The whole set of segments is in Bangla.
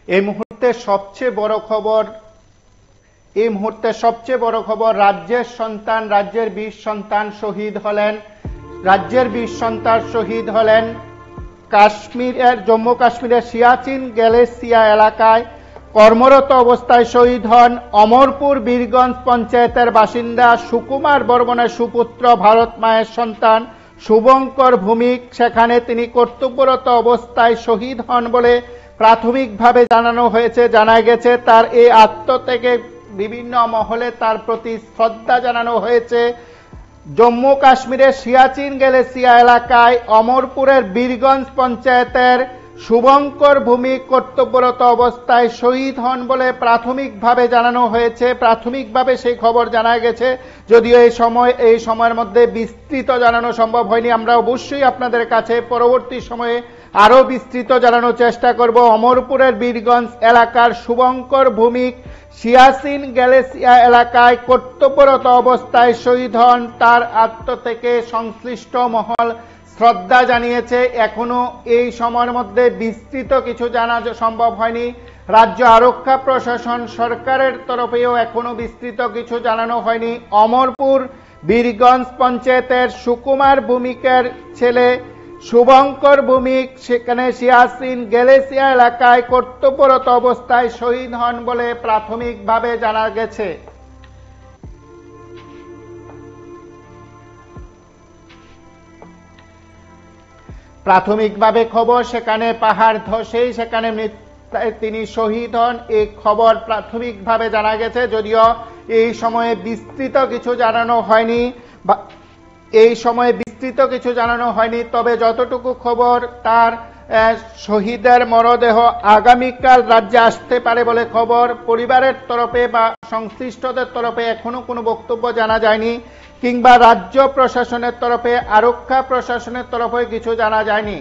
এই মুহূর্তে সবচেয়ে বড় খবর রাজ্যের সন্তান, রাজ্যের 20 সন্তান শহীদ হলেন জম্মু কাশ্মীরের সিয়াচিন গ্যালেসিয়া এলাকায় কর্মরত অবস্থায় শহীদ হন অমরপুর বীরগঞ্জ পঞ্চায়েতের বাসিন্দা সুকুমার বর্মনের সুপুত্র ভারত মায়ের সন্তান শুভঙ্কর ভৌমিক। সেখানে তিনি কর্তব্যরত অবস্থায় শহীদ হন বলে প্রাথমিকভাবে জানানো হয়েছে। জানা গেছে তার এই আত্মত্যাগে বিভিন্ন মহলে তার প্রতি শ্রদ্ধা জানানো হয়েছে। জম্মু কাশ্মীরের সিয়াচিন গ্যালেসিয়া এলাকায় অমরপুরের বীরগঞ্জ পঞ্চায়েতের শুভঙ্কর ভৌমিক কর্তব্যরত অবস্থায় শহীদ হন বলে প্রাথমিকভাবে জানানো হয়েছে। প্রাথমিকভাবে সেই খবর জানা গেছে, যদিও এই সময়ের মধ্যে বিস্তৃত জানানো সম্ভব হয়নি। আমরা অবশ্যই আপনাদের কাছে পরবর্তী সময়ে আরো বিস্তৃত জানানোর চেষ্টা করব। অমরপুরের বীরগঞ্জ এলাকার শুভঙ্কর ভৌমিক সিয়াচিন গ্যালেসিয়া এলাকায় কর্তব্যরত অবস্থায় শহীদ হন। তার আত্মত্যাগে সংশ্লিষ্ট মহল শ্রদ্ধা জানিয়েছে। এখনো এই সময়ের মধ্যে বিস্তৃত কিছু জানা সম্ভব হয়নি। রাজ্য আরক্ষা প্রশাসন সরকারের তরফেও এখনো বিস্তৃত কিছু জানানো হয়নি। অমরপুর বীরগঞ্জ পঞ্চায়েতের সুকুমার ভৌমিকের ছেলে শুভঙ্কর ভৌমিক সেখানে সিয়াচিন গ্যালেসিয়া এলাকায় কর্তব্যরত অবস্থায় শহীদ হন বলে প্রাথমিকভাবে জানা গেছে। প্রাথমিকভাবে খবর সেখানে পাহাড় ধসেই সেখানে তিনি শহীদ হন, এই খবর প্রাথমিকভাবে জানা গেছে। যদিও এই সময়ে বিস্তৃত কিছু জানানো হয়নি, তবে যতটুকু খবর তার শহীদের মরদেহ আগামীকাল রাজ্যে আসতে পারে বলে খবর। পরিবারের তরফে বা সংশ্লিষ্টদের তরফে এখনো কোনো বক্তব্য জানা যায়নি, কিংবা রাজ্য প্রশাসনের তরফে আরক্ষা প্রশাসনের তরফে কিছু জানা যায়নি।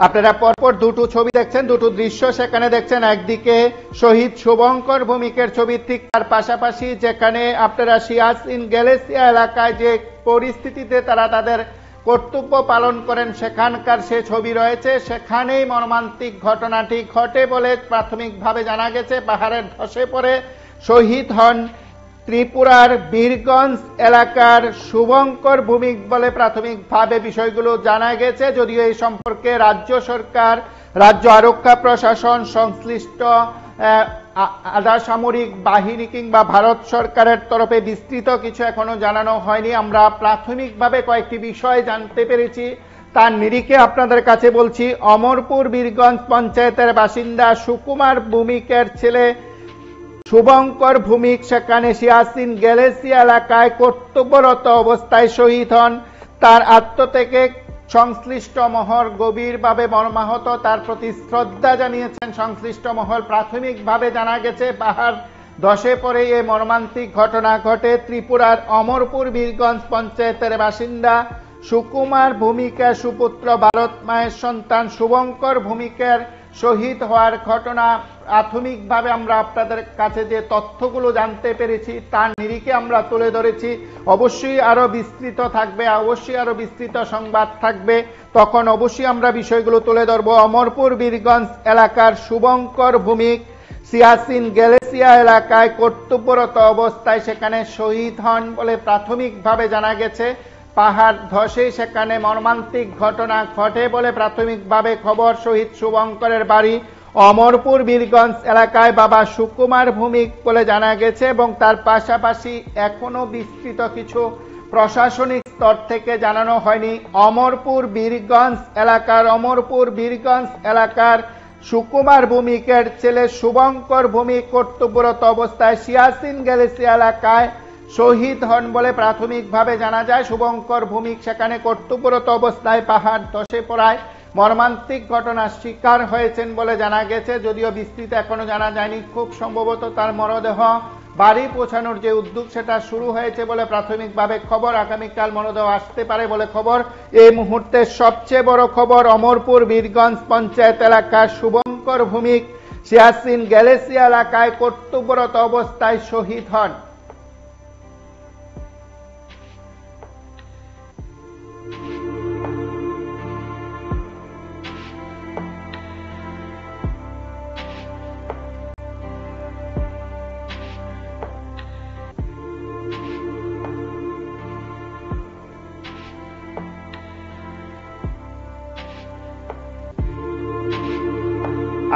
আপনারা পরপর দুটো ছবি দেখছেন, দুটো দৃশ্য সেখানে দেখছেন। একদিকে শহীদ শুভঙ্কর ভৌমিকের ছবি, ঠিক তার পাশাপাশি যেখানে আপনারা সিয়াচিন গ্যালেসিয়া এলাকায় যে পরিস্থিতিতে তারা তাদের কর্তব্য পালন করেন সেখানকার সে ছবি রয়েছে। সেখানেই মর্মান্তিক ঘটনাটি ঘটে বলে প্রাথমিকভাবে জানা গেছে। পাহাড়ের ধসে পড়ে শহীদ হন ত্রিপুরার বীরগঞ্জ এলাকার শুভঙ্কর ভৌমিক বলে প্রাথমিকভাবে বিষয়গুলো জানা গেছে। যদিও এই সম্পর্কে রাজ্য সরকার, রাজ্য আরক্ষা প্রশাসন, সংশ্লিষ্ট আধা সামরিক বাহিনী কিংবা ভারত সরকারের তরফে বিস্তৃত কিছু এখনো জানানো হয়নি। আমরা প্রাথমিকভাবে কয়েকটি বিষয় জানতে পেরেছি, তার নিরিখে আপনাদের কাছে বলছি। অমরপুর বীরগঞ্জ পঞ্চায়েতের বাসিন্দা সুকুমার ভৌমিকের ছেলে শুভঙ্কর ভৌমিক সেখানে সিয়াচিন গ্যালেসিয়া এলাকায় কর্তব্যরত অবস্থায় শহীদ হন। তার আত্মত্যাগে সংশ্লিষ্ট মহল গভীরভাবে মর্মাহত, তার প্রতি শ্রদ্ধা জানিয়েছেন সংশ্লিষ্ট মহল। প্রাথমিকভাবে জানা গেছে পাহাড় ধসে পড়ে এই মর্মান্তিক ঘটনা ঘটে। ত্রিপুরার অমরপুর বীরগঞ্জ পঞ্চায়েতের বাসিন্দা সুকুমার ভৌমিকের সুপুত্র ভারত মায়ের সন্তান শুভঙ্কর ভৌমিকের শহীদ হওয়ার ঘটনা প্রাথমিকভাবে আমরা আপনাদের কাছে যে তথ্যগুলো জানতে পেরেছি তার নিরিখে আমরা তুলে ধরেছি। অবশ্যই আরো বিস্তৃত থাকবে, অবশ্যই আরো বিস্তৃত সংবাদ থাকবে, তখন অবশ্যই আমরা বিষয়গুলো তুলে ধরবো। অমরপুর বীরগঞ্জ এলাকার শুভঙ্কর ভৌমিক সিয়াচিন গ্যালেসিয়া এলাকায় কর্তব্যরত অবস্থায় সেখানে শহীদ হন বলে প্রাথমিকভাবে জানা গেছে। পাহাড় ধসে সেখানে মর্মান্তিক ঘটনা ঘটে বলে প্রাথমিকভাবে খবর। শহীদ শুভঙ্করের বাড়ি অমরপুর বীরগঞ্জ এলাকায় বাবা সুকুমার ভৌমিক বলে জানা গেছে, এবং তার পাশাপাশি এখনো বিস্তৃত কিছু প্রশাসনিক স্তর থেকে জানানো হয়নি। অমরপুর বীরগঞ্জ এলাকার সুকুমার ভৌমিকের ছেলে শুভঙ্কর ভৌমিক কর্তব্যরত অবস্থায় সিয়াচিন গ্যালেসিয়া এলাকায় শহীদ হন বলে প্রাথমিকভাবে জানা যায়। শুভঙ্কর ভৌমিক সেখানে কর্তব্যরত অবস্থায় পাহাড় ধসে পড়ায় মর্মান্তিক ঘটনার শিকার হয়েছেন বলে জানা গেছে। যদিও বিস্তৃত এখনো জানা যায়নি, খুব সম্ভবত তার মরদেহ বাড়ি পৌঁছানোর যে উদ্যোগ সেটা শুরু হয়েছে বলে প্রাথমিকভাবে খবর। আগামীকাল মরদেহ আসতে পারে বলে খবর। এই মুহূর্তে সবচেয়ে বড় খবর, অমরপুর বীরগঞ্জ পঞ্চায়েত এলাকার শুভঙ্কর ভৌমিক সিয়াচিন গ্যালেসিয়া এলাকায় কর্তব্যরত অবস্থায় শহীদ হন।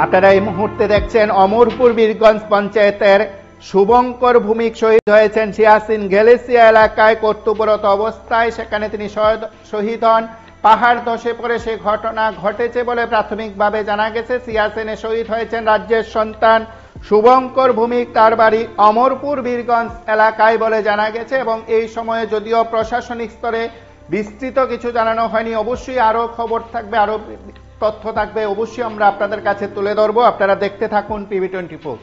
আপনারা এই মুহূর্তে দেখছেন অমরপুর বীরগঞ্জ পঞ্চায়েতের শুভঙ্কর ভূমিক শহীদ হয়েছেন সিয়াচিন গ্যালেসিয়া এলাকায় কর্তব্যরত অবস্থায়। সেখানে তিনি শহীদ হন। পাহাড় ধসে পড়ে সে ঘটনা ঘটেছে বলে প্রাথমিকভাবে জানা গেছে। সিয়াচিনে শহীদ হয়েছেন রাজ্যের সন্তান শুভঙ্কর ভূমিক, তার বাড়ি অমরপুর বীরগঞ্জ এলাকায় বলে জানা গেছে। এবং এই সময়ে যদিও প্রশাসনিক স্তরে বিস্তৃত কিছু জানানো হয়নি, অবশ্যই আরো খবর থাকবে, আরো তথ্য থাকবে, অবশ্যই আমরা আপনাদের কাছে তুলে ধরবো। আপনারা দেখতে থাকুন PV24।